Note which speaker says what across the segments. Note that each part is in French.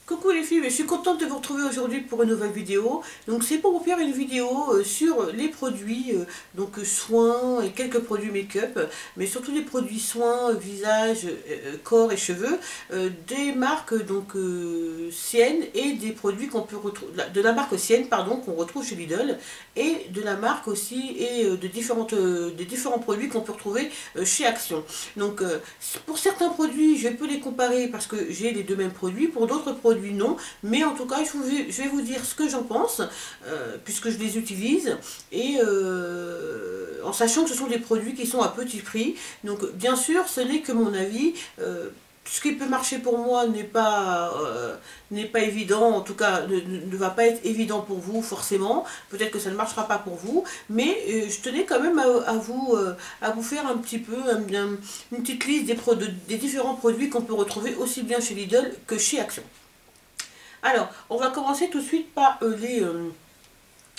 Speaker 1: Coucou les filles, je suis contente de vous retrouver aujourd'hui pour une nouvelle vidéo. Donc c'est pour vous faire une vidéo sur les produits, soins et quelques produits make-up, mais surtout les produits soins, visage, corps et cheveux, des marques Sienne et des produits qu'on peut retrouver, de la marque Sienne pardon, qu'on retrouve chez Lidl et de la marque aussi et des différents produits qu'on peut retrouver chez Action. Donc pour certains produits je peux les comparer parce que j'ai les deux mêmes produits, pour d'autres produits non, mais en tout cas je vais vous dire ce que j'en pense puisque je les utilise et en sachant que ce sont des produits qui sont à petit prix. Donc bien sûr ce n'est que mon avis. Ce qui peut marcher pour moi n'est pas évident, en tout cas ne va pas être évident pour vous forcément, peut-être que ça ne marchera pas pour vous, mais je tenais quand même à vous faire un petit peu une petite liste des différents produits qu'on peut retrouver aussi bien chez Lidl que chez Action. Alors, on va commencer tout de suite par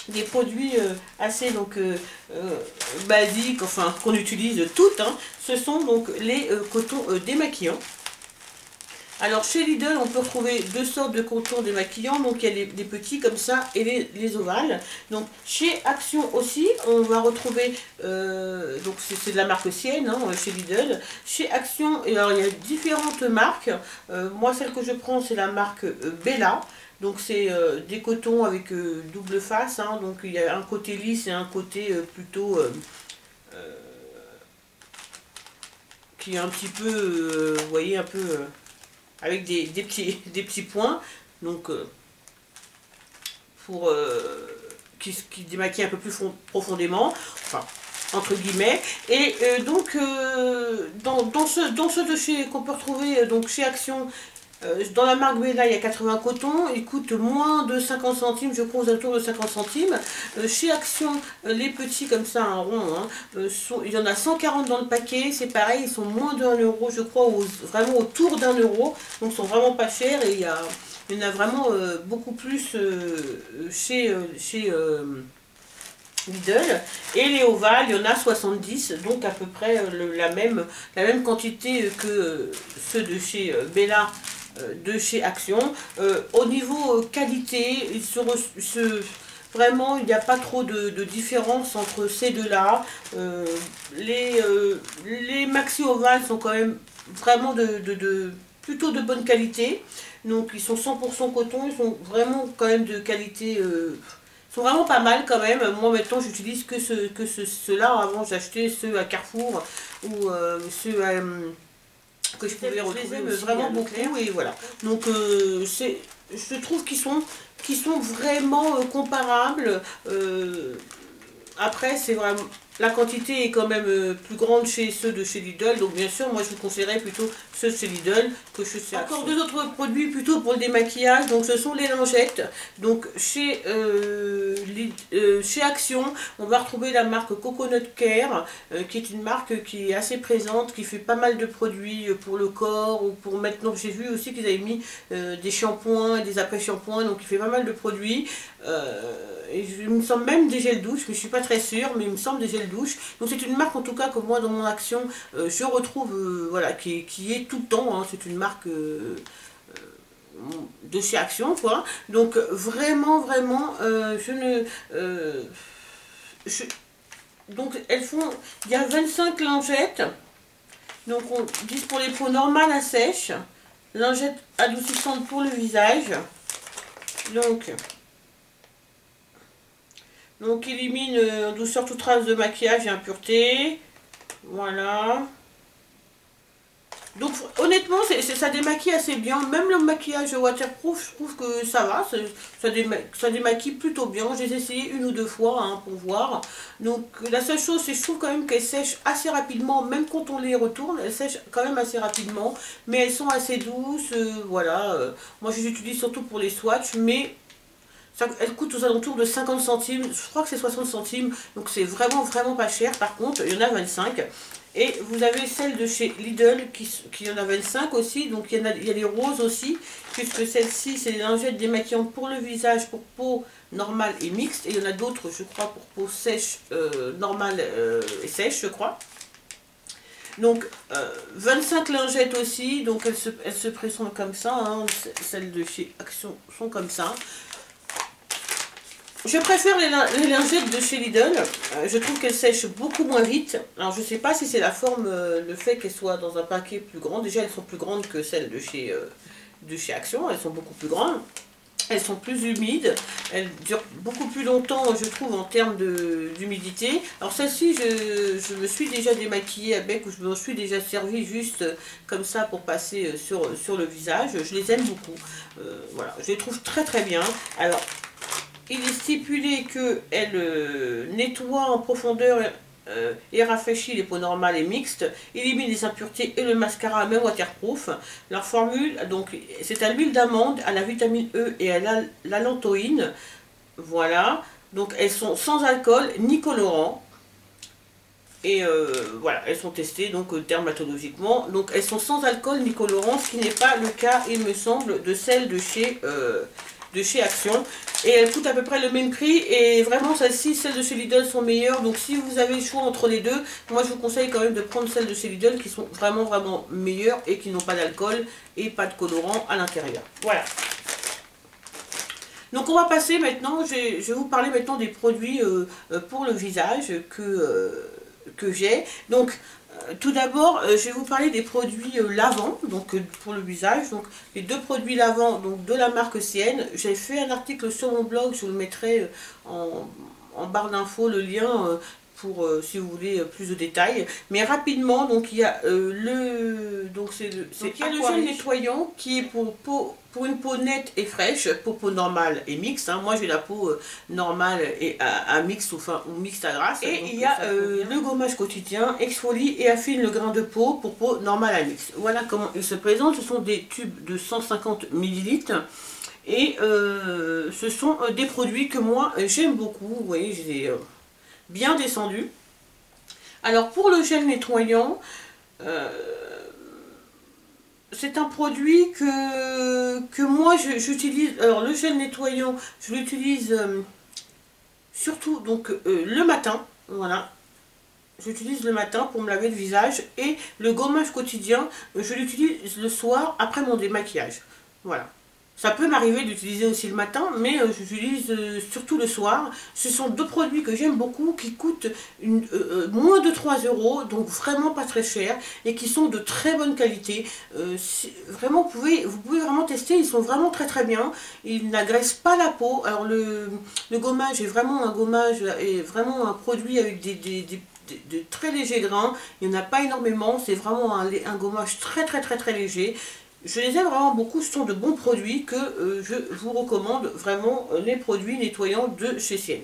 Speaker 1: des produits assez basiques, enfin qu'on utilise toutes, hein. Ce sont donc les cotons démaquillants. Alors chez Lidl on peut retrouver deux sortes de cotons démaquillants, donc il y a les petits comme ça et les ovales. Donc chez Action aussi on va retrouver, donc c'est de la marque Sienne hein, chez Lidl. Chez Action, et alors il y a différentes marques, moi celle que je prends c'est la marque Bella. Donc c'est des cotons avec double face, hein, donc il y a un côté lisse et un côté plutôt qui est un petit peu, vous voyez, un peu avec des petits points, donc pour qui démaquille un peu plus profondément, enfin entre guillemets. Et dans ceux de chez qu'on peut retrouver donc chez Action, dans la marque Bella, il y a 80 cotons, ils coûtent moins de 50 centimes, je crois aux alentours de 50 centimes. Chez Action, les petits comme ça, un rond, hein, il y en a 140 dans le paquet, c'est pareil, ils sont moins de 1 euro, je crois, vraiment autour d'1 euro, donc ils sont vraiment pas chers et il y en a vraiment beaucoup plus chez Lidl. Et les ovales, il y en a 70, donc à peu près la même quantité que ceux de chez Bella, de chez Action. Au niveau qualité, vraiment il n'y a pas trop de différence entre ces deux-là. Les maxi ovales sont quand même vraiment plutôt de bonne qualité. Donc ils sont 100% coton, ils sont vraiment quand même de qualité... sont vraiment pas mal quand même. Moi maintenant j'utilise que ceux-là. Avant j'achetais ceux à Carrefour ou ceux que je pouvais retrouver vraiment beaucoup, et voilà. Donc je trouve qu'ils sont vraiment comparables. Après c'est vraiment... La quantité est quand même plus grande chez ceux de chez Lidl, donc bien sûr moi je vous conseillerais plutôt ceux de chez Lidl que chez Action. Encore deux autres produits plutôt pour le démaquillage, donc ce sont les lingettes. Donc chez Action on va retrouver la marque Coconut Care, qui est une marque qui est assez présente, qui fait pas mal de produits pour le corps ou pour maintenant. J'ai vu aussi qu'ils avaient mis des shampoings et des après-shampoings, donc il fait pas mal de produits. Et il me semble même des gels douche, mais je suis pas très sûre, mais il me semble des gels douche. Donc c'est une marque en tout cas que moi dans mon Action je retrouve, voilà, qui est tout le temps, hein. C'est une marque de chez Action quoi. Donc vraiment donc elles font, il y a 25 lingettes, donc on dit pour les peaux normales à sèche, lingettes adoucissantes pour le visage, donc élimine en douceur toute trace de maquillage et impureté. Voilà. Donc honnêtement ça démaquille assez bien. Même le maquillage waterproof, je trouve que ça va. Ça démaquille plutôt bien. J'ai essayé une ou deux fois hein, pour voir. Donc la seule chose c'est que je trouve quand même qu'elles sèchent assez rapidement. Même quand on les retourne, elles sèchent quand même assez rapidement. Mais elles sont assez douces. Voilà. Moi je les utilise surtout pour les swatchs. Mais... elle coûte aux alentours de 50 centimes, je crois que c'est 60 centimes, donc c'est vraiment pas cher. Par contre, il y en a 25. Et vous avez celle de chez Lidl qui en a 25 aussi, donc il y a les roses aussi, puisque celle-ci c'est les lingettes démaquillantes pour le visage, pour peau normale et mixte. Et il y en a d'autres, je crois, pour peau sèche, normale et sèche, je crois. Donc 25 lingettes aussi, donc elles se présentent comme ça, hein. Celles de chez Action sont comme ça. Je préfère les lingettes de chez Lidl, je trouve qu'elles sèchent beaucoup moins vite. Alors je sais pas si c'est la forme, le fait qu'elles soient dans un paquet plus grand, déjà elles sont plus grandes que celles de chez Action, elles sont beaucoup plus grandes. Elles sont plus humides, elles durent beaucoup plus longtemps, je trouve, en termes d'humidité. Alors celle-ci, je me suis déjà démaquillée avec, ou je me suis déjà servi juste comme ça pour passer sur le visage. Je les aime beaucoup. Voilà, je les trouve très très bien. Alors, il est stipulé qu'elle nettoie en profondeur et rafraîchit les peaux normales et mixtes, élimine les impuretés et le mascara même waterproof. Leur formule, donc, c'est à l'huile d'amande, à la vitamine E et à l'allantoïne. Voilà, donc elles sont sans alcool ni colorant. Et voilà, elles sont testées donc dermatologiquement. Donc elles sont sans alcool ni colorant, ce qui n'est pas le cas, il me semble, de celles de chez Action. Et elles coûtent à peu près le même prix. Et vraiment, celles-ci, celles de chez Lidl sont meilleures. Donc si vous avez le choix entre les deux, moi je vous conseille quand même de prendre celles de chez Lidl qui sont vraiment vraiment meilleures et qui n'ont pas d'alcool et pas de colorant à l'intérieur. Voilà. Donc on va passer maintenant, je vais vous parler maintenant des produits pour le visage que j'ai. Donc tout d'abord, je vais vous parler des produits lavants, donc pour le visage. Donc les deux produits lavants donc, de la marque Sienne. J'ai fait un article sur mon blog, je vous le mettrai en barre d'infos, le lien pour si vous voulez plus de détails. Mais rapidement, donc il y a le gel nettoyant qui est pour une peau nette et fraîche, pour peau normale et mixte. Hein. Moi j'ai la peau normale et à mixte ou mixte à grasse. Et il y a le gommage quotidien, exfolie et affine le grain de peau pour peau normale à mixte. Voilà comment il se présente. Ce sont des tubes de 150 ml. Et ce sont des produits que moi j'aime beaucoup. Vous voyez, je les bien descendu. Alors pour le gel nettoyant, c'est un produit que moi j'utilise. Alors le gel nettoyant, je l'utilise surtout donc le matin, voilà. J'utilise le matin pour me laver le visage, et le gommage quotidien, je l'utilise le soir après mon démaquillage. Voilà. Ça peut m'arriver d'utiliser aussi le matin, mais j'utilise surtout le soir. Ce sont deux produits que j'aime beaucoup, qui coûtent moins de 3 €, donc vraiment pas très cher, et qui sont de très bonne qualité. Vraiment, vous pouvez vraiment tester, ils sont vraiment très très bien. Ils n'agressent pas la peau. Alors le gommage est vraiment un produit avec de très légers grains. Il n'y en a pas énormément, c'est vraiment un gommage très très très très léger. Je les aime vraiment beaucoup, ce sont de bons produits que je vous recommande vraiment, les produits nettoyants de chez Sienne.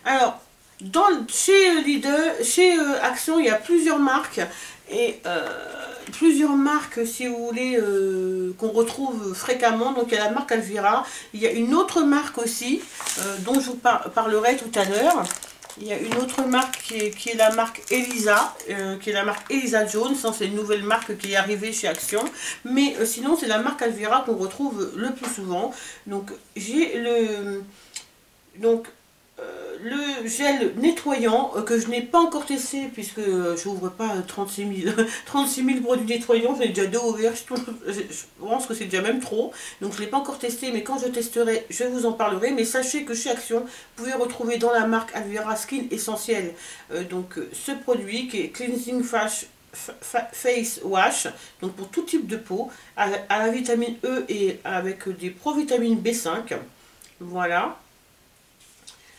Speaker 1: Alors, chez Lidl, chez Action, il y a plusieurs marques, et plusieurs marques, si vous voulez, qu'on retrouve fréquemment. Donc il y a la marque Alvira, il y a une autre marque aussi, dont je vous parlerai tout à l'heure. Il y a une autre marque qui est la marque Elisa, qui est la marque Elisa Jones. C'est une nouvelle marque qui est arrivée chez Action. Mais sinon, c'est la marque Alvira qu'on retrouve le plus souvent. Donc, j'ai le gel nettoyant que je n'ai pas encore testé, puisque je n'ouvre pas 36 000 produits nettoyants. J'ai déjà deux ouverts, je pense que c'est déjà même trop, donc je ne l'ai pas encore testé, mais quand je testerai je vous en parlerai. Mais sachez que chez Action, vous pouvez retrouver dans la marque Alvira Skin Essentiel donc ce produit qui est Cleansing Face Wash, donc pour tout type de peau, à la vitamine E et avec des provitamines B5, voilà.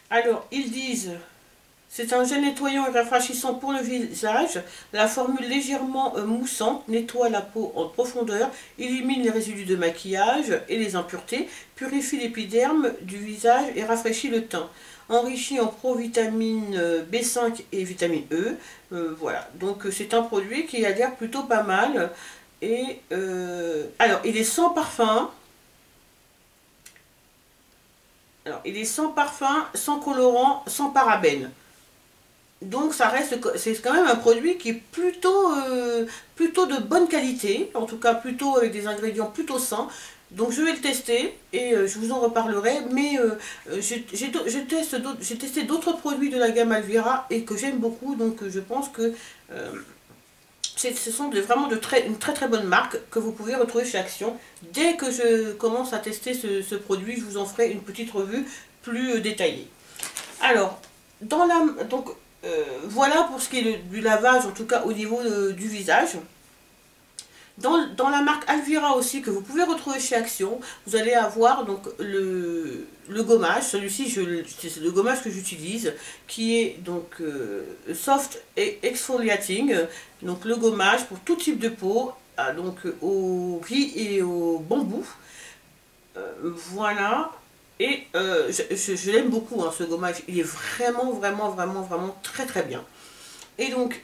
Speaker 1: Alors, ils disent, c'est un gel nettoyant et rafraîchissant pour le visage. La formule légèrement moussante nettoie la peau en profondeur, élimine les résidus de maquillage et les impuretés, purifie l'épiderme du visage et rafraîchit le teint. Enrichi en provitamine B5 et vitamine E. Voilà, donc c'est un produit qui a l'air plutôt pas mal. Et alors, il est sans parfum. Alors, il est sans parfum, sans colorant, sans parabènes. Donc ça reste, c'est quand même un produit qui est plutôt de bonne qualité, en tout cas plutôt avec des ingrédients plutôt sains. Donc je vais le tester et je vous en reparlerai, mais j'ai testé d'autres produits de la gamme Alvira et que j'aime beaucoup, donc je pense que ce sont vraiment une très très bonne marque que vous pouvez retrouver chez Action. Dès que je commence à tester ce produit, je vous en ferai une petite revue plus détaillée. Alors, voilà pour ce qui est du lavage, en tout cas au niveau du visage. Dans la marque Alvira aussi, que vous pouvez retrouver chez Action, vous allez avoir donc le gommage. Celui-ci, c'est le gommage que j'utilise, qui est donc Soft et Exfoliating. Donc le gommage pour tout type de peau, donc au riz et au bambou. Voilà. Et je l'aime beaucoup, hein, ce gommage. Il est vraiment très très bien. Et donc,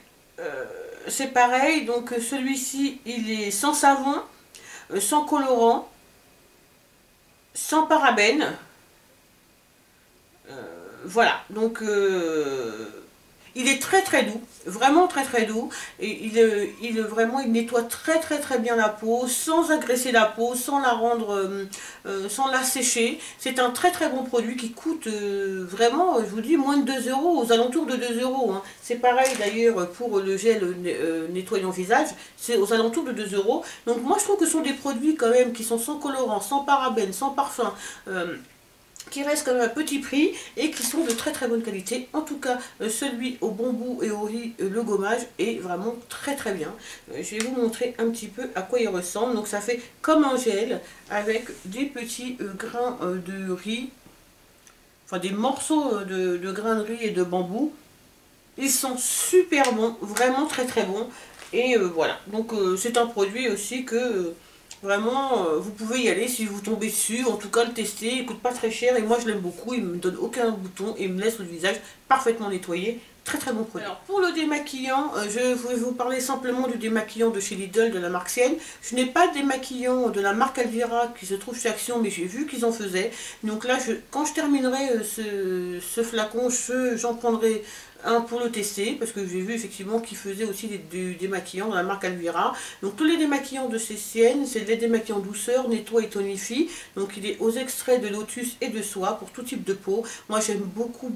Speaker 1: c'est pareil, donc celui-ci, il est sans savon, sans colorant, sans parabènes. Voilà, donc il est très très doux, vraiment très très doux, et vraiment il nettoie très bien la peau, sans agresser la peau, sans la rendre, sans la sécher. C'est un très très bon produit qui coûte vraiment, je vous dis, moins de 2 euros, aux alentours de 2 euros. Hein. C'est pareil d'ailleurs pour le gel nettoyant visage, c'est aux alentours de 2 euros. Donc moi je trouve que ce sont des produits quand même qui sont sans colorant, sans parabènes, sans parfum, qui restent quand même à petit prix et qui sont de très très bonne qualité. En tout cas, celui au bambou et au riz, le gommage est vraiment très très bien. Je vais vous montrer un petit peu à quoi il ressemble. Donc ça fait comme un gel avec des petits grains de riz, enfin des morceaux de grains de riz et de bambou. Ils sont super bons, vraiment très très bons. Et voilà, donc c'est un produit aussi que... Vraiment, vous pouvez y aller si vous tombez dessus, en tout cas le tester, il coûte pas très cher et moi je l'aime beaucoup, il me donne aucun bouton et il me laisse le visage parfaitement nettoyé. Très très bon produit. Alors pour le démaquillant, je vais vous parler simplement du démaquillant de chez Lidl de la marque Sienne. Je n'ai pas de démaquillant de la marque Alvira qui se trouve chez Action, mais j'ai vu qu'ils en faisaient. Donc là, quand je terminerai ce flacon, j'en prendrai un pour le tester, parce que j'ai vu effectivement qu'ils faisaient aussi des démaquillants de la marque Alvira. Donc tous les démaquillants de chez Sienne, c'est des démaquillants douceur, nettoie et tonifie. Donc il est aux extraits de lotus et de soie pour tout type de peau. Moi j'aime beaucoup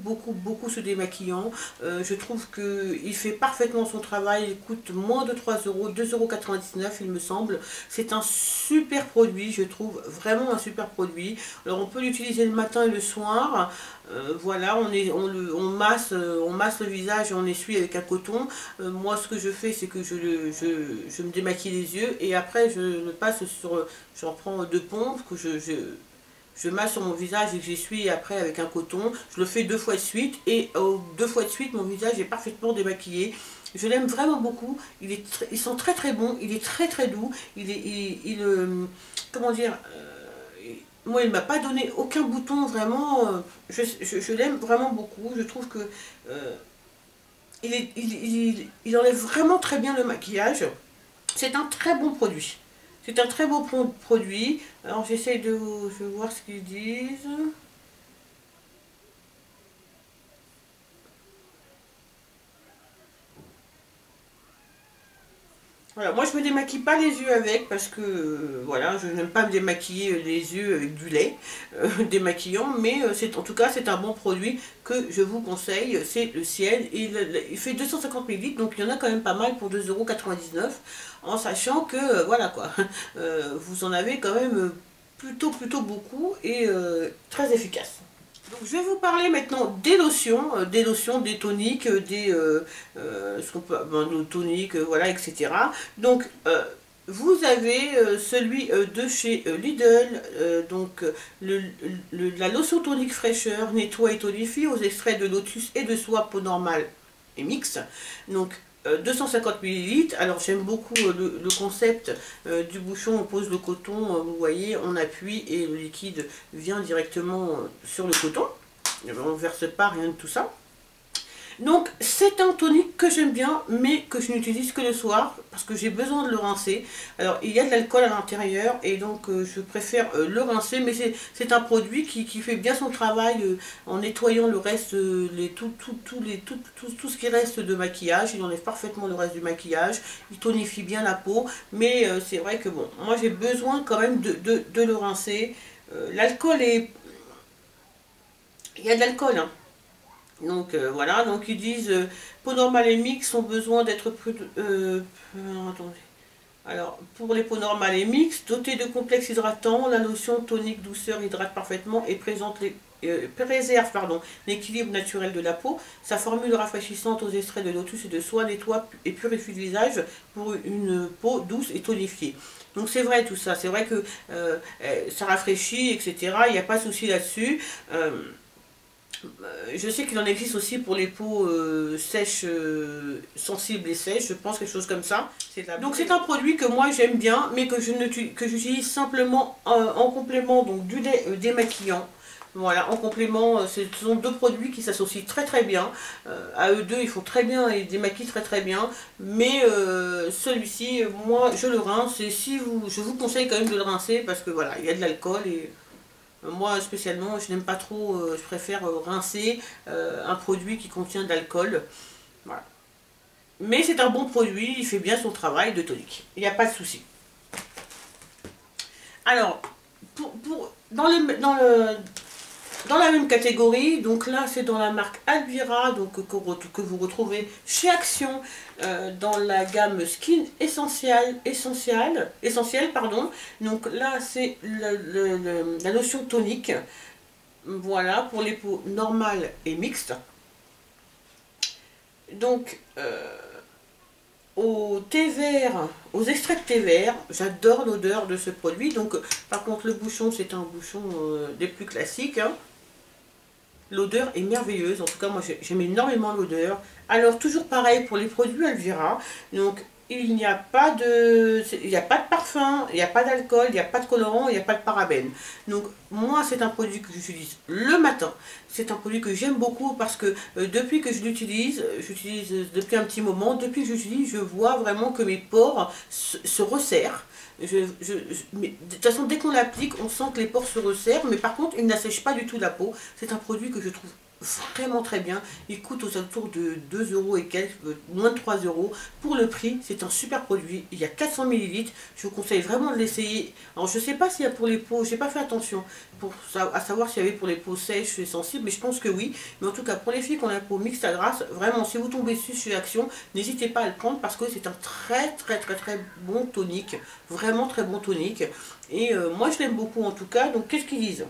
Speaker 1: ce démaquillant. Je trouve qu'il fait parfaitement son travail, il coûte moins de 3 euros, 2,99 € il me semble. C'est un super produit, je trouve vraiment un super produit. Alors on peut l'utiliser le matin et le soir. Voilà, on masse le visage et on essuie avec un coton. Moi ce que je fais c'est que je me démaquille les yeux et après je le passe sur, je reprends 2 pompes que je masse sur mon visage et que j'essuie après avec un coton. Je le fais 2 fois de suite et 2 fois de suite mon visage est parfaitement démaquillé. Je l'aime vraiment beaucoup, ils sont très très bons, il est très doux, comment dire, moi il m'a pas donné aucun bouton vraiment, je l'aime vraiment beaucoup, je trouve que il enlève vraiment très bien le maquillage, c'est un très bon produit. C'est un très beau produit. Alors j'essaye de voir ce qu'ils disent. Voilà, moi je me démaquille pas les yeux avec parce que voilà, je n'aime pas me démaquiller les yeux avec du lait démaquillant, mais en tout cas c'est un bon produit que je vous conseille, c'est le Ciel. Il fait 250 ml, donc il y en a quand même pas mal pour 2,99 €, en sachant que voilà quoi, vous en avez quand même plutôt beaucoup et très efficace. Donc, je vais vous parler maintenant des lotions, des toniques, nos toniques, voilà, etc. Donc, vous avez celui de chez Lidl, donc la lotion tonique fraîcheur, nettoie et tonifie aux extraits de lotus et de soie peau normale et mixte. Donc, 250 ml. Alors j'aime beaucoup le concept du bouchon, on pose le coton, vous voyez, on appuie et le liquide vient directement sur le coton. On ne verse pas rien de tout ça. Donc c'est un tonique que j'aime bien, mais que je n'utilise que le soir, parce que j'ai besoin de le rincer. Alors, il y a de l'alcool à l'intérieur, et donc je préfère le rincer, mais c'est un produit qui fait bien son travail en nettoyant le reste, tout ce qui reste de maquillage. Il enlève parfaitement le reste du maquillage, il tonifie bien la peau, mais c'est vrai que bon, moi j'ai besoin quand même de le rincer. L'alcool est... Il y a de l'alcool, hein. Donc voilà, donc ils disent peau normale et mixte ont besoin d'être plus... attendez. Alors, pour les peaux normales et mixtes, dotées de complexes hydratants, la lotion tonique douceur hydrate parfaitement et préserve l'équilibre naturel de la peau. Sa formule rafraîchissante aux extraits de lotus et de soie nettoie et purifie le visage pour une peau douce et tonifiée. Donc c'est vrai tout ça, c'est vrai que ça rafraîchit, etc. Il n'y a pas de souci là-dessus. Je sais qu'il en existe aussi pour les peaux sèches, sensibles et sèches, je pense quelque chose comme ça. Donc c'est un produit que moi j'aime bien, mais que j'utilise simplement en complément donc du lait démaquillant. Voilà, en complément, ce sont deux produits qui s'associent très très bien. À eux deux, ils font très bien et démaquillent très très bien. Mais celui-ci, moi je le rince et je vous conseille quand même de le rincer parce que voilà, il y a de l'alcool et... Moi spécialement, je n'aime pas trop, je préfère rincer un produit qui contient de l'alcool. Voilà. Mais c'est un bon produit, il fait bien son travail de tonique. Il n'y a pas de souci. Alors, dans la même catégorie, donc là c'est dans la marque Alvira, donc que vous retrouvez chez Action dans la gamme Skin Essentiel, pardon. Donc là c'est la lotion tonique, voilà, pour les peaux normales et mixtes. Donc au thé vert, aux extraits de thé vert, j'adore l'odeur de ce produit. Donc par contre le bouchon c'est un bouchon des plus classiques, hein. L'odeur est merveilleuse, en tout cas moi j'aime énormément l'odeur. Alors toujours pareil pour les produits Alvira, donc il n'y a pas de parfum, il n'y a pas d'alcool, il n'y a pas de colorant, il n'y a pas de parabènes. Donc moi c'est un produit que j'utilise le matin, c'est un produit que j'aime beaucoup parce que depuis que j'utilise depuis un petit moment, depuis que j'utilise, je vois vraiment que mes pores se resserrent. Mais de toute façon, dès qu'on l'applique, on sent que les pores se resserrent, mais par contre, il n'assèche pas du tout la peau. C'est un produit que je trouve vraiment très bien. Il coûte aux alentours de 2 euros et quelques, moins de 3 euros. Pour le prix, c'est un super produit. Il y a 400 ml. Je vous conseille vraiment de l'essayer. Alors, je ne sais pas s'il y a pour les peaux, j'ai pas fait attention à savoir s'il y avait pour les peaux sèches et sensibles, mais je pense que oui. Mais en tout cas, pour les filles qui ont la peau mixte à grasse, vraiment, si vous tombez dessus chez Action, n'hésitez pas à le prendre parce que c'est un très bon tonique. Vraiment très bon tonique. Et moi, je l'aime beaucoup en tout cas. Donc, qu'est-ce qu'ils disent ?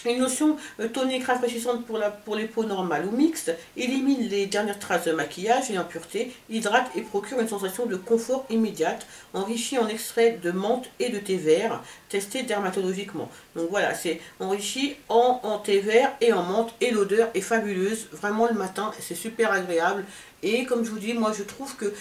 Speaker 1: Une lotion tonique rafraîchissante pour les peaux normales ou mixtes, élimine les dernières traces de maquillage et impuretés, hydrate et procure une sensation de confort immédiate, enrichi en extrait de menthe et de thé vert, testé dermatologiquement. Donc voilà, c'est enrichi en thé vert et en menthe et l'odeur est fabuleuse, vraiment le matin, c'est super agréable. Et comme je vous dis, moi je trouve que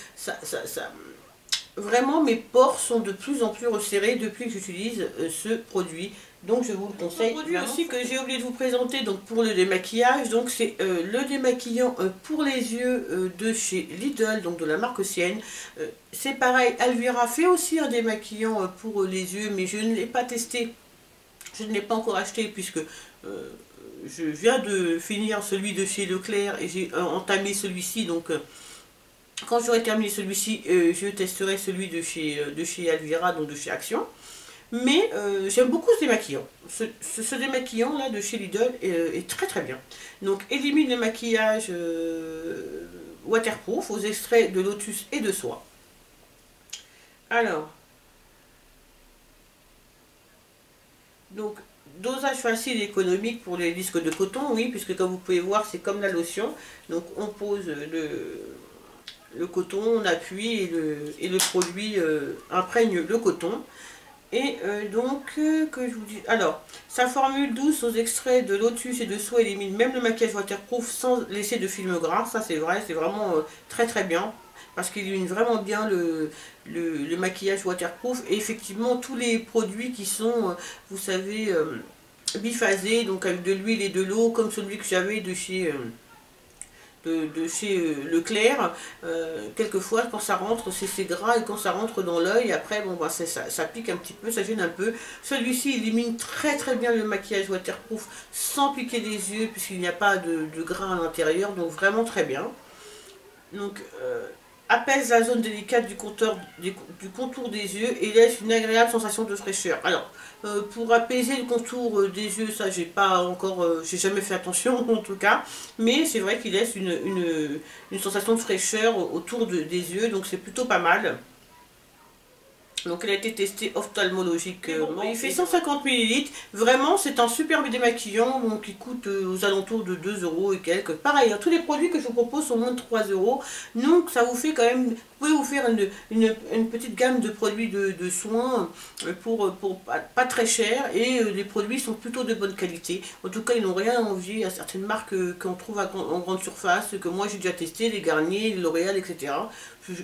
Speaker 1: vraiment mes pores sont de plus en plus resserrés depuis que j'utilise ce produit. Donc je vous le conseille. Un produit aussi que j'ai oublié de vous présenter donc pour le démaquillage, donc c'est le démaquillant pour les yeux de chez Lidl, donc de la marque Sienne. C'est pareil, Alvira fait aussi un démaquillant pour les yeux, mais je ne l'ai pas testé. Je ne l'ai pas encore acheté puisque je viens de finir celui de chez Leclerc et j'ai entamé celui-ci, donc quand j'aurai terminé celui-ci, je testerai celui de chez Alvira, donc de chez Action. Mais j'aime beaucoup ce démaquillant. Ce démaquillant là de chez Lidl est très bien. Donc élimine le maquillage waterproof aux extraits de lotus et de soie. Alors, donc dosage facile et économique pour les disques de coton, oui, puisque comme vous pouvez voir c'est comme la lotion. Donc on pose le coton, on appuie et le produit imprègne le coton. Et donc, que je vous dis... Alors, sa formule douce aux extraits de lotus et de soie élimine même le maquillage waterproof sans laisser de film gras. Ça, c'est vrai, c'est vraiment très bien. Parce qu'il élimine vraiment bien le maquillage waterproof. Et effectivement, tous les produits qui sont, vous savez, biphasés, donc avec de l'huile et de l'eau, comme celui que j'avais de chez de chez Leclerc. Quelquefois quand ça rentre c'est gras, et quand ça rentre dans l'œil après bon bah ça pique un petit peu, ça gêne un peu. Celui-ci élimine très très bien le maquillage waterproof sans piquer des yeux puisqu'il n'y a pas de gras à l'intérieur, donc vraiment très bien. Donc apaise la zone délicate du contour des yeux et laisse une agréable sensation de fraîcheur. Alors, pour apaiser le contour des yeux, ça j'ai pas encore, j'ai jamais fait attention en tout cas, mais c'est vrai qu'il laisse une sensation de fraîcheur autour des yeux, donc c'est plutôt pas mal. Donc elle a été testée ophtalmologiquement. Il fait 150 ml. Vraiment, c'est un superbe démaquillant. Donc il coûte aux alentours de 2 euros et quelques. Pareil, hein, tous les produits que je vous propose sont moins de 3 euros. Donc ça vous fait quand même... Vous pouvez vous faire une petite gamme de produits de soins pour pas très cher. Et les produits sont plutôt de bonne qualité. En tout cas, ils n'ont rien à envier à certaines marques qu'on trouve en grande surface, que moi j'ai déjà testé, les Garnier, les L'Oréal, etc.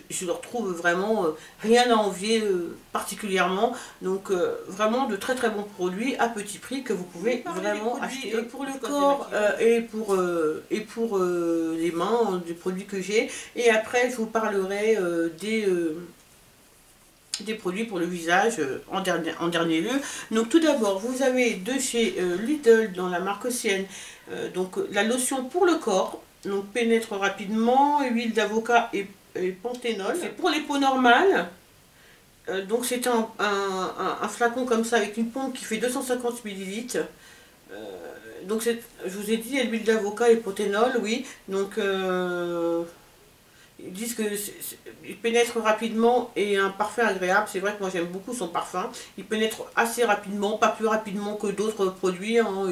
Speaker 1: Je leur trouve vraiment rien à envier particulièrement. Donc vraiment de très très bons produits à petit prix que vous pouvez vraiment acheter pour le corps et pour les mains, des produits que j'ai. Et après je vous parlerai des produits pour le visage en dernier lieu. Donc tout d'abord vous avez de chez Lidl dans la marque Océane donc la lotion pour le corps, donc pénètre rapidement, huile d'avocat et panthénol. C'est pour les peaux normales. Donc c'est un flacon comme ça avec une pompe qui fait 250 ml. Donc je vous ai dit, il y a l'huile d'avocat et panthénol, oui. Donc ils disent qu'il pénètre rapidement et un parfum agréable. C'est vrai que moi j'aime beaucoup son parfum. Il pénètre assez rapidement, pas plus rapidement que d'autres produits. Hein.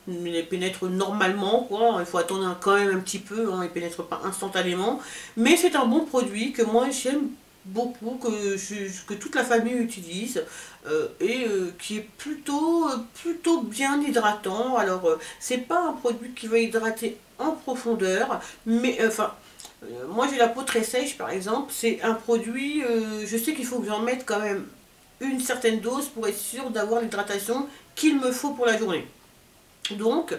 Speaker 1: Il pénètre normalement, quoi. Il faut attendre quand même un petit peu. Hein. Il ne pénètre pas instantanément. Mais c'est un bon produit que moi j'aime beaucoup, que toute la famille utilise qui est plutôt bien hydratant. Alors c'est pas un produit qui va hydrater en profondeur, mais enfin moi j'ai la peau très sèche par exemple, c'est un produit, je sais qu'il faut que j'en mette quand même une certaine dose pour être sûr d'avoir l'hydratation qu'il me faut pour la journée. Donc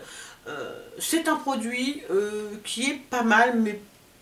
Speaker 1: c'est un produit qui est pas mal, mais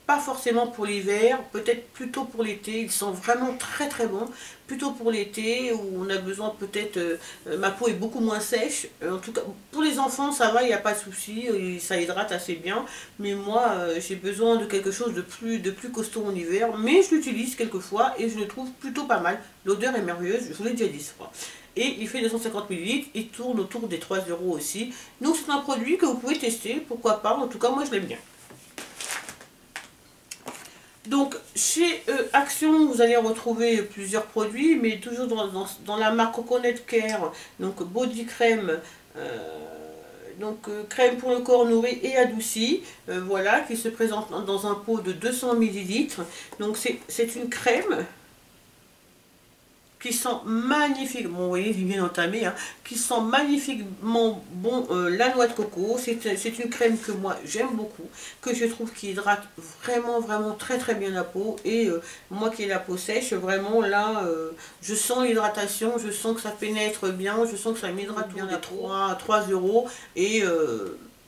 Speaker 1: pas forcément pour l'hiver, peut-être plutôt pour l'été. Ils sont vraiment très très bons, plutôt pour l'été où on a besoin peut-être, ma peau est beaucoup moins sèche. En tout cas pour les enfants ça va, il n'y a pas de souci, ça hydrate assez bien. Mais moi j'ai besoin de quelque chose de plus costaud en hiver, mais je l'utilise quelquefois et je le trouve plutôt pas mal. L'odeur est merveilleuse, je vous l'ai déjà dit je crois. Et il fait 250 ml, il tourne autour des 3 euros aussi. Donc c'est un produit que vous pouvez tester, pourquoi pas, en tout cas moi je l'aime bien. Donc chez Action vous allez retrouver plusieurs produits, mais toujours dans la marque Coconut Care, donc body crème, crème pour le corps nourri et adouci, voilà, qui se présente dans un pot de 200 ml. Donc c'est une crème qui sent magnifique, bon vous voyez il est bien entamé, hein, qui sent magnifiquement bon la noix de coco. C'est une crème que moi j'aime beaucoup, que je trouve qui hydrate vraiment très très bien la peau. Et moi qui ai la peau sèche, vraiment là je sens l'hydratation, je sens que ça pénètre bien, je sens que ça m'hydrate bien la peau. 3 euros et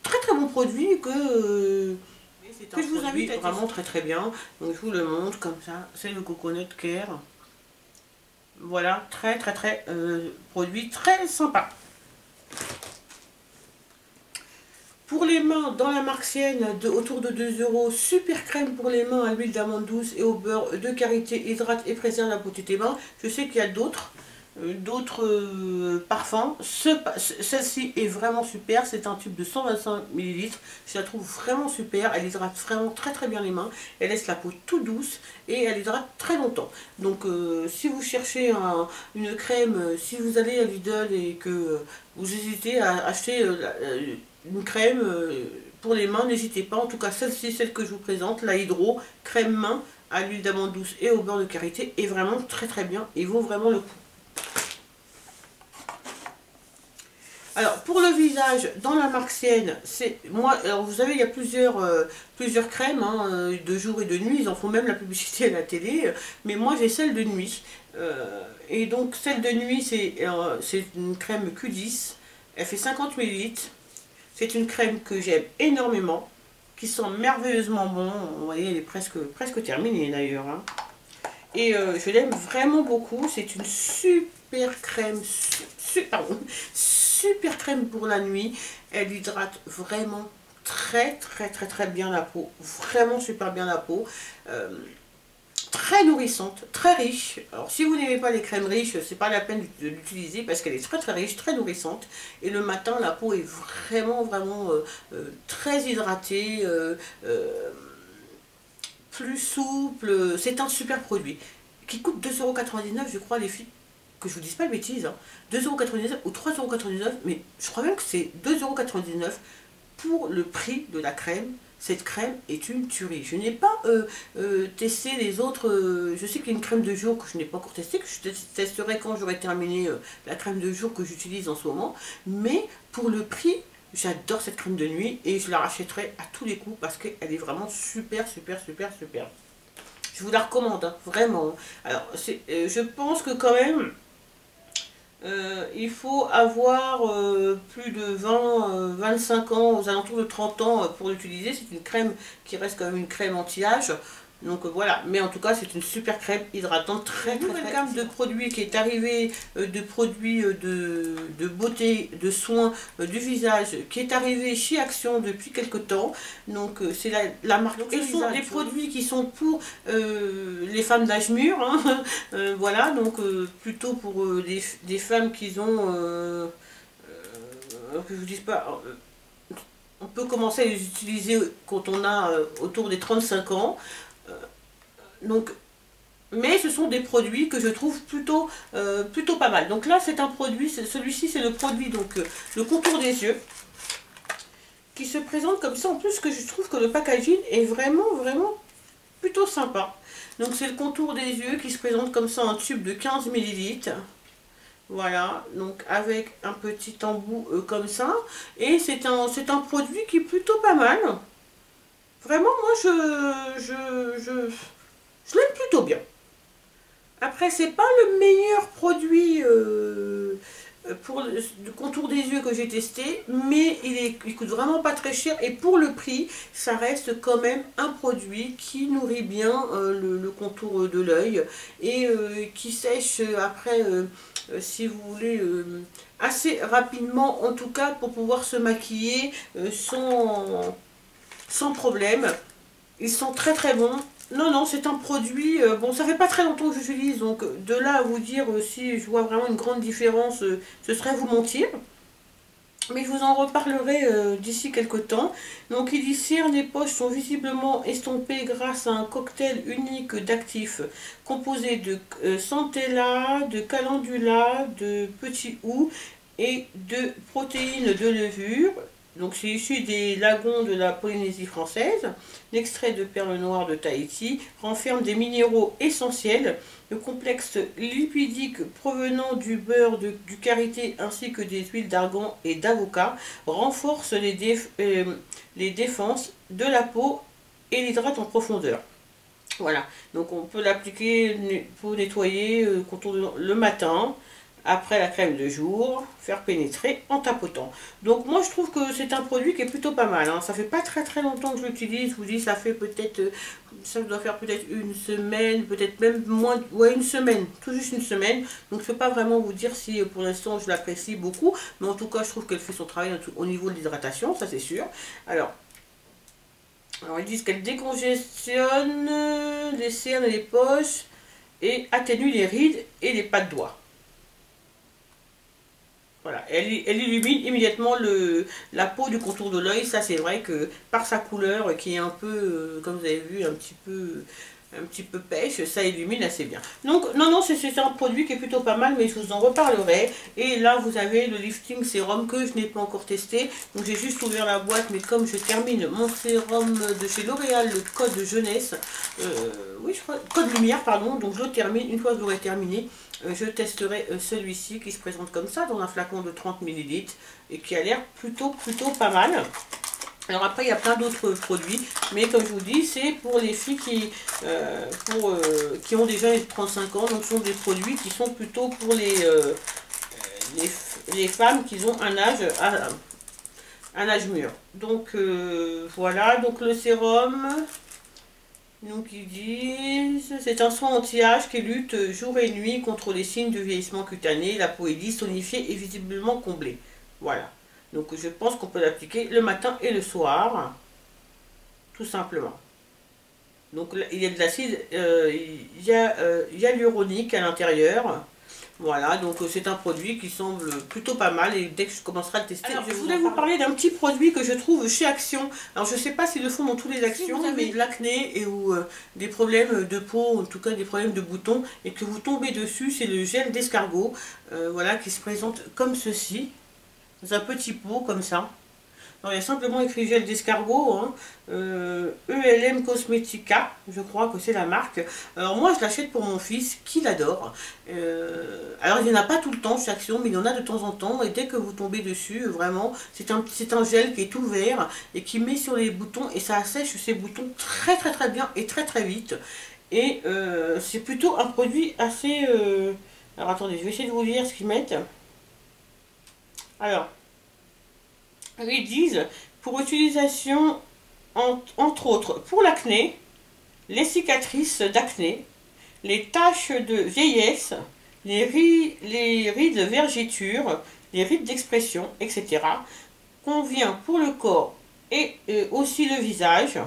Speaker 1: très très bon produit que je vous invite à vraiment très bien. Donc je vous le montre comme ça, c'est le Coconut Care. Voilà, très produit très sympa. Pour les mains, dans la marque Sienne, autour de 2 euros, super crème pour les mains à l'huile d'amande douce et au beurre de karité, hydrate et préserve la peau de tes mains. Je sais qu'il y a d'autres parfums. Celle-ci est vraiment super, c'est un tube de 125 ml, je la trouve vraiment super, elle hydrate vraiment très bien les mains, elle laisse la peau tout douce et elle hydrate très longtemps. Donc si vous cherchez une crème, si vous allez à Lidl et que vous hésitez à acheter une crème pour les mains, n'hésitez pas. En tout cas celle-ci, celle que je vous présente, la Hydro crème main à l'huile d'amande douce et au beurre de karité, est vraiment très bien et vaut vraiment le coup. Alors pour le visage, dans la marque Sienne, c'est moi. Alors vous savez, il y a plusieurs crèmes hein, de jour et de nuit. Ils en font même la publicité à la télé. Mais moi j'ai celle de nuit. Et donc celle de nuit, c'est une crème Q10. Elle fait 50 ml. C'est une crème que j'aime énormément, qui sent merveilleusement bon. Vous voyez, elle est presque terminée d'ailleurs. Hein. Et je l'aime vraiment beaucoup. C'est une super crème, super crème pour la nuit. Elle hydrate vraiment très bien la peau. Vraiment super bien la peau. Très nourrissante, très riche. Alors si vous n'aimez pas les crèmes riches, c'est pas la peine de l'utiliser parce qu'elle est très riche, très nourrissante. Et le matin, la peau est vraiment très hydratée, plus souple. C'est un super produit qui coûte 2,99 €, je crois, les filles. Que je vous dise pas de bêtises, hein. 2,99 € ou 3,99 €, mais je crois même que c'est 2,99 € pour le prix de la crème. Cette crème est une tuerie. Je n'ai pas testé les autres. Je sais qu'il y a une crème de jour que je n'ai pas encore testée, que je testerai quand j'aurai terminé la crème de jour que j'utilise en ce moment. Mais pour le prix, j'adore cette crème de nuit et je la rachèterai à tous les coups parce qu'elle est vraiment super. Je vous la recommande, hein, vraiment. Alors, je pense que quand même, il faut avoir plus de 25 ans, aux alentours de 30 ans pour l'utiliser. C'est une crème qui reste quand même une crème anti-âge. Donc voilà, mais en tout cas c'est une super crème hydratante, très gamme de produits qui est arrivée, de produits de beauté, de soins du visage, qui est arrivée chez Action depuis quelques temps. Donc c'est la marque. Donc, ce sont des produits qui sont pour les femmes d'âge mûr, hein. Voilà, donc plutôt pour des femmes qui ont, que je vous dise pas, on peut commencer à les utiliser quand on a autour des 35 ans. Donc, mais ce sont des produits que je trouve plutôt pas mal. Donc là, c'est un produit, celui-ci, c'est le produit, donc le contour des yeux, qui se présente comme ça. En plus, que je trouve que le packaging est vraiment plutôt sympa. Donc c'est le contour des yeux qui se présente comme ça en tube de 15 ml. Voilà, donc avec un petit embout comme ça. Et c'est un produit qui est plutôt pas mal. Vraiment, moi, je l'aime plutôt bien. Après, c'est pas le meilleur produit pour le contour des yeux que j'ai testé, mais il coûte vraiment pas très cher. Et pour le prix, ça reste quand même un produit qui nourrit bien le contour de l'œil et qui sèche après, si vous voulez, assez rapidement, en tout cas pour pouvoir se maquiller sans problème. Ils sont très bons. Non, c'est un produit, bon, ça fait pas très longtemps que j'utilise, donc de là à vous dire si je vois vraiment une grande différence, ce serait vous mentir. Mais je vous en reparlerai d'ici quelques temps. Donc il dit cernes et poches sont visiblement estompées grâce à un cocktail unique d'actifs composé de centella, de calendula, de petit houx et de protéines de levure. Donc c'est issu des lagons de la Polynésie française. L'extrait de perles noires de Tahiti renferme des minéraux essentiels. Le complexe lipidique provenant du beurre du karité ainsi que des huiles d'argan et d'avocat renforce les défenses de la peau et l'hydrate en profondeur. Voilà, donc on peut l'appliquer pour nettoyer le matin, après la crème de jour, faire pénétrer en tapotant. Donc moi je trouve que c'est un produit qui est plutôt pas mal, hein. Ça fait pas très longtemps que je l'utilise. Je vous dis, ça fait peut-être, ça doit faire peut-être une semaine, peut-être même moins, ouais, une semaine, tout juste une semaine. Donc je peux pas vraiment vous dire si pour l'instant je l'apprécie beaucoup, mais en tout cas je trouve qu'elle fait son travail au niveau de l'hydratation, ça c'est sûr. Alors ils disent qu'elle décongestionne les cernes et les poches et atténue les rides et les pas de doigts. Voilà, elle illumine immédiatement la peau du contour de l'œil. Ça c'est vrai que par sa couleur qui est un peu, comme vous avez vu, un petit peu pêche, ça illumine assez bien. Donc non, c'est un produit qui est plutôt pas mal, mais je vous en reparlerai. Et là vous avez le lifting sérum que je n'ai pas encore testé. Donc j'ai juste ouvert la boîte, mais comme je termine mon sérum de chez L'Oréal, le code jeunesse, oui je crois, code lumière pardon, donc je le termine. Une fois que j'aurai terminé, je testerai celui-ci qui se présente comme ça dans un flacon de 30 ml et qui a l'air plutôt pas mal. Alors après il y a plein d'autres produits, mais comme je vous dis, c'est pour les filles qui ont déjà 35 ans, donc ce sont des produits qui sont plutôt pour les femmes qui ont un âge un âge mûr. Donc voilà, donc le sérum, donc ils disent, c'est un soin anti-âge qui lutte jour et nuit contre les signes de vieillissement cutané, la peau est lisse, tonifiée et visiblement comblée. Voilà, donc je pense qu'on peut l'appliquer le matin et le soir, tout simplement. Donc il y a de l'acide, il y a l'uronique à l'intérieur. Voilà, donc c'est un produit qui semble plutôt pas mal et dès que je commencerai à le tester, alors, je voulais vous parler d'un petit produit que je trouve chez Action. Alors je sais pas s'ils le font dans tous les Actions, si vous avez de l'acné et ou des problèmes de peau, en tout cas des problèmes de boutons, et que vous tombez dessus, c'est le gel d'escargot, voilà, qui se présente comme ceci, dans un petit pot comme ça. Alors, il y a simplement écrit gel d'escargot, hein, ELM Cosmetica, je crois que c'est la marque. Alors moi je l'achète pour mon fils qui l'adore. Alors il n'y en a pas tout le temps chez Action, mais il y en a de temps en temps. Et dès que vous tombez dessus, vraiment, c'est un gel qui est tout vert et qui met sur les boutons et ça assèche ces boutons très très très bien et très très vite. Et c'est plutôt un produit assez... Alors attendez, je vais essayer de vous lire ce qu'ils mettent. Alors... Ils disent pour utilisation entre autres pour l'acné, les cicatrices d'acné, les taches de vieillesse, les rides de vergeture, les rides d'expression, etc. Convient pour le corps et aussi le visage.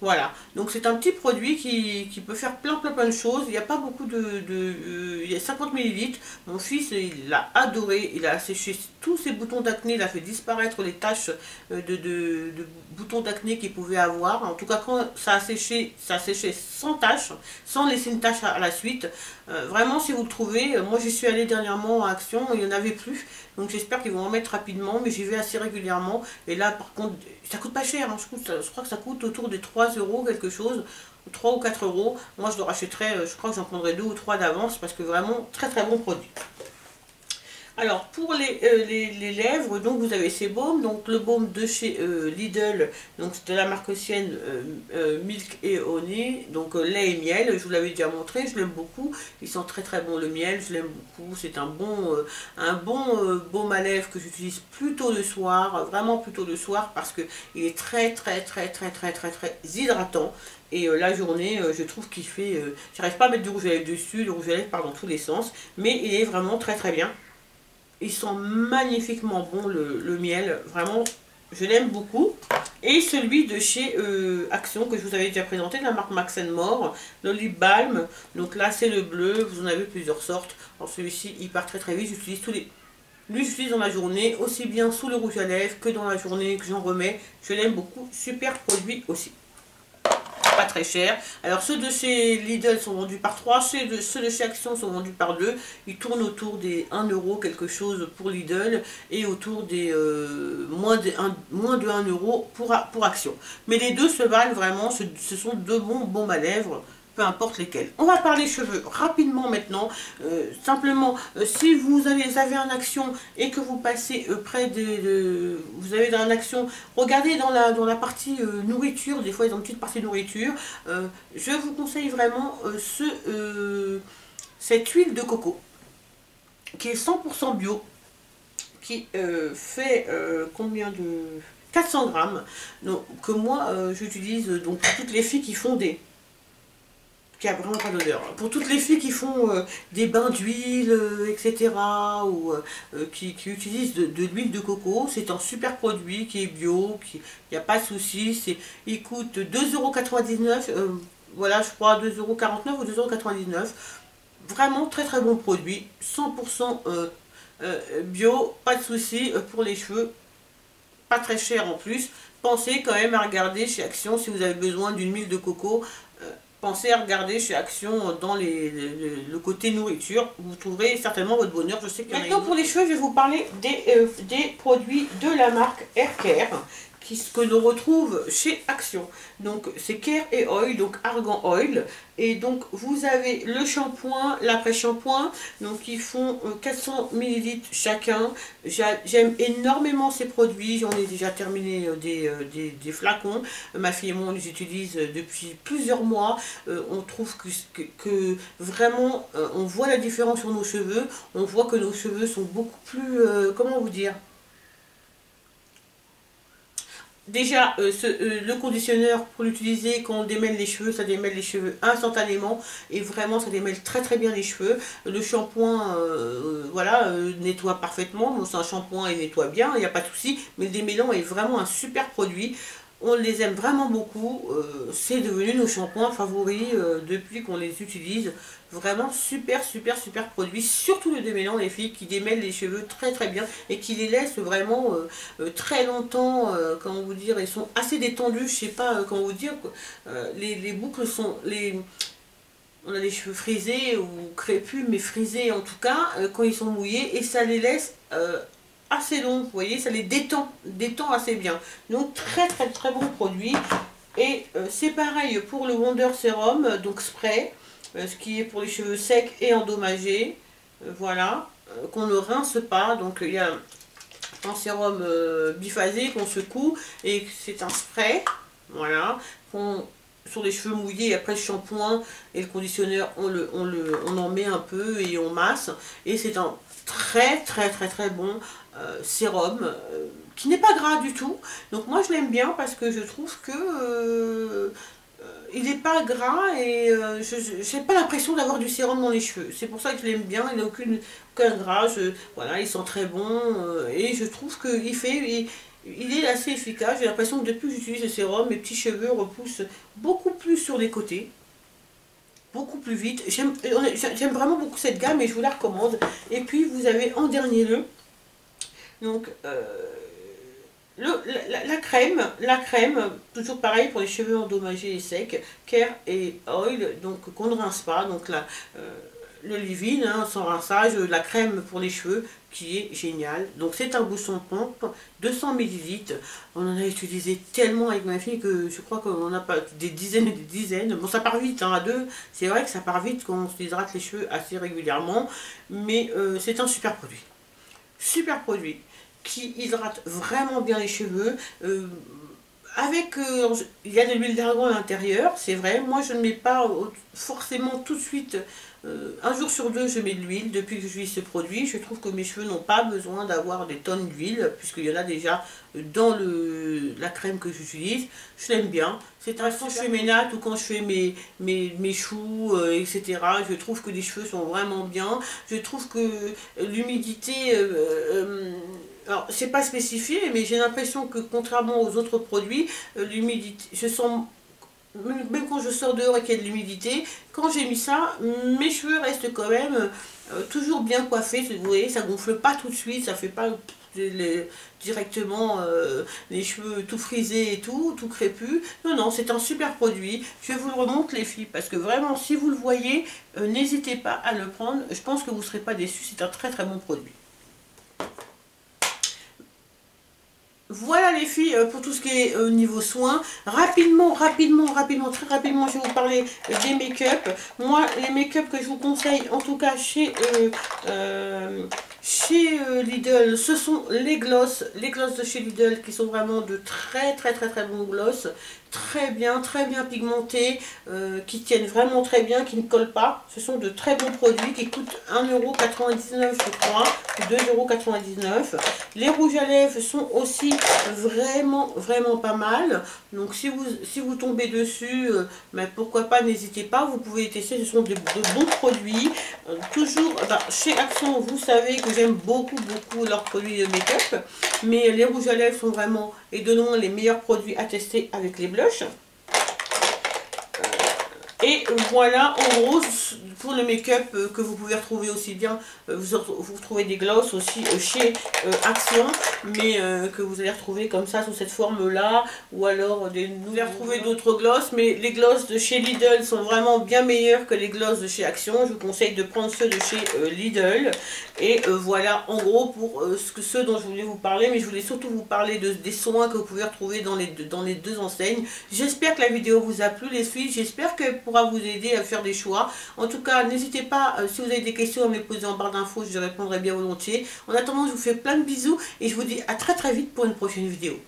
Speaker 1: Voilà, donc c'est un petit produit qui peut faire plein de choses. Il n'y a pas beaucoup il y a 50 millilitres. Mon fils, il l'a adoré. Il a asséché tous ses boutons d'acné. Il a fait disparaître les taches de boutons d'acné qu'il pouvait avoir. En tout cas, quand ça a séché sans tache, sans laisser une tache à la suite. Vraiment, si vous le trouvez, moi j'y suis allée dernièrement à Action, il n'y en avait plus. Donc j'espère qu'ils vont en mettre rapidement, mais j'y vais assez régulièrement. Et là, par contre, ça coûte pas cher. Hein. Je crois que ça coûte autour des 3 euros quelque chose. 3 ou 4 euros. Moi, je le rachèterais, je crois que j'en prendrais 2 ou 3 d'avance parce que vraiment, très très bon produit. Alors pour les lèvres, donc vous avez ces baumes, donc le baume de chez Lidl, donc c'est de la marque ancienne Milk et Honey, donc lait et miel, je vous l'avais déjà montré, je l'aime beaucoup, il sent très très bon le miel, je l'aime beaucoup, c'est un bon baume à lèvres que j'utilise plutôt le soir, vraiment plutôt le soir parce que il est très hydratant. Et la journée, je trouve qu'il fait... j'arrive pas à mettre du rouge à lèvres dessus, le rouge à lèvres part dans tous les sens, mais il est vraiment très très bien. Il sent magnifiquement bon le miel, vraiment, je l'aime beaucoup. Et celui de chez Action que je vous avais déjà présenté, de la marque Max More, le lip balm. Donc là c'est le bleu, vous en avez plusieurs sortes. Alors celui-ci il part très très vite, j'utilise tous les... Lui j'utilise dans la journée, aussi bien sous le rouge à lèvres que dans la journée que j'en remets. Je l'aime beaucoup, super produit aussi. Pas très cher. Alors ceux de chez Lidl sont vendus par 3, ceux de chez Action sont vendus par 2. Ils tournent autour des 1 euro quelque chose pour Lidl et autour des moins de 1 euro pour Action. Mais les deux se valent vraiment, ce sont deux bons à lèvres. Peu importe lesquels. On va parler cheveux rapidement maintenant. Simplement, si vous avez un Action et que vous passez près vous avez un Action, regardez dans la partie nourriture, des fois ils ont une petite partie nourriture. Je vous conseille vraiment cette huile de coco qui est 100% bio, qui fait combien de 400 grammes, donc, que moi j'utilise donc pour toutes les filles qui font qui a vraiment pas d'odeur. Pour toutes les filles qui font des bains d'huile, etc., ou qui utilisent de l'huile de coco, c'est un super produit qui est bio, il n'y a pas de souci. Il coûte 2,99 €, voilà, je crois 2,49 € ou 2,99 €. Vraiment très très bon produit, 100% bio, pas de souci pour les cheveux, pas très cher en plus. Pensez quand même à regarder chez Action si vous avez besoin d'une huile de coco. Pensez à regarder chez Action dans le côté nourriture. Vous trouverez certainement votre bonheur. Je sais qu'il y en a. Maintenant pour les cheveux, je vais vous parler des produits de la marque Haircare que l'on retrouve chez Action. Donc c'est Care et Oil, donc Argan Oil. Et donc vous avez le shampoing, l'après-shampoing. Donc ils font 400 ml chacun. J'aime énormément ces produits. J'en ai déjà terminé des flacons. Ma fille et moi on les utilise depuis plusieurs mois. On trouve que vraiment on voit la différence sur nos cheveux. On voit que nos cheveux sont beaucoup plus, comment vous dire, Déjà, le conditionneur, pour l'utiliser quand on démêle les cheveux, ça démêle les cheveux instantanément et vraiment ça démêle très très bien les cheveux. Le shampoing, voilà, nettoie parfaitement. Bon, c'est un shampoing, il nettoie bien, il n'y a pas de souci. Mais le démêlant est vraiment un super produit. On les aime vraiment beaucoup. C'est devenu nos shampoings favoris depuis qu'on les utilise. Vraiment super super super produit. Surtout le démêlant, les filles, qui démêlent les cheveux très très bien et qui les laissent vraiment très longtemps. Comment vous dire, ils sont assez détendus. Je sais pas comment vous dire. Les boucles sont on a les cheveux frisés ou crépus, mais frisés en tout cas quand ils sont mouillés, et ça les laisse assez long, vous voyez, ça les détend assez bien. Donc très très très bon produit. Et c'est pareil pour le Wonder Serum, donc spray, ce qui est pour les cheveux secs et endommagés, voilà, qu'on ne rince pas. Donc il y a un sérum biphasé qu'on secoue et c'est un spray, voilà, sur les cheveux mouillés. Après le shampoing et le conditionneur, on en met un peu et on masse, et c'est un très très très très bon sérum qui n'est pas gras du tout. Donc moi je l'aime bien parce que je trouve que il n'est pas gras et je n'ai pas l'impression d'avoir du sérum dans les cheveux. C'est pour ça que je l'aime bien. Il n'a aucun gras. Voilà, il sent très bon et je trouve qu'il il est assez efficace. J'ai l'impression que depuis que j'utilise le sérum, mes petits cheveux repoussent beaucoup plus sur les côtés, beaucoup plus vite. J'aime vraiment beaucoup cette gamme et je vous la recommande. Et puis vous avez en dernier lieu, donc la crème, toujours pareil pour les cheveux endommagés et secs, Care et Oil, donc qu'on ne rince pas. Donc là, le leave-in, hein, sans rinçage, la crème pour les cheveux qui est géniale. Donc c'est un bouchon pompe, 200 ml. On en a utilisé tellement avec ma fille que je crois qu'on n'a pas des dizaines et des dizaines. Bon, ça part vite, hein, à deux. C'est vrai que ça part vite quand on se hydrate les cheveux assez régulièrement, mais c'est un super produit. Super produit qui hydrate vraiment bien les cheveux. Il y a de l'huile d'argan à l'intérieur, c'est vrai. Moi je ne mets pas forcément tout de suite, un jour sur deux je mets de l'huile depuis que j'utilise ce produit. Je trouve que mes cheveux n'ont pas besoin d'avoir des tonnes d'huile puisqu'il y en a déjà dans la crème que j'utilise. Je l'aime bien. C'est un quand je fais mes nattes ou quand je fais mes choux, etc. Je trouve que les cheveux sont vraiment bien. Je trouve que l'humidité... alors, c'est pas spécifié, mais j'ai l'impression que contrairement aux autres produits, l'humidité, je sens, même quand je sors dehors et qu'il y a de l'humidité, quand j'ai mis ça, mes cheveux restent quand même toujours bien coiffés. Vous voyez, ça gonfle pas tout de suite, ça fait pas directement les cheveux tout frisés et tout crépus. Non, non, c'est un super produit. Je vous le remonte les filles, parce que vraiment, si vous le voyez, n'hésitez pas à le prendre. Je pense que vous ne serez pas déçus, c'est un très très bon produit. Voilà les filles pour tout ce qui est niveau soins. Rapidement, très rapidement, je vais vous parler des make-up. Moi, les make-up que je vous conseille, en tout cas chez Lidl, ce sont les glosses de chez Lidl qui sont vraiment de très bons glosses. Très bien pigmentés, qui tiennent vraiment très bien, qui ne collent pas. Ce sont de très bons produits qui coûtent 1,99 € je crois, 2,99 €. Les rouges à lèvres sont aussi vraiment pas mal. Donc si vous tombez dessus, mais pourquoi pas, n'hésitez pas, vous pouvez les tester, ce sont de bons produits. Toujours chez Action, vous savez que j'aime beaucoup leurs produits de make-up, mais les rouges à lèvres sont vraiment et de loin les meilleurs produits à tester avec les blushs. Et voilà, en gros, pour le make-up que vous pouvez retrouver aussi bien, vous retrouvez des glosses aussi chez Action, mais que vous allez retrouver comme ça, sous cette forme-là, ou alors vous allez retrouver d'autres glosses, mais les glosses de chez Lidl sont vraiment bien meilleures que les glosses de chez Action. Je vous conseille de prendre ceux de chez Lidl. Et voilà, en gros, pour ceux dont je voulais vous parler, mais je voulais surtout vous parler des soins que vous pouvez retrouver dans les deux enseignes. J'espère que la vidéo vous a plu les filles, j'espère qu'elle pourra vous aider à faire des choix. En tout cas, n'hésitez pas, si vous avez des questions, à me les poser en barre d'infos, je répondrai bien volontiers. En attendant, je vous fais plein de bisous et je vous dis à très vite pour une prochaine vidéo.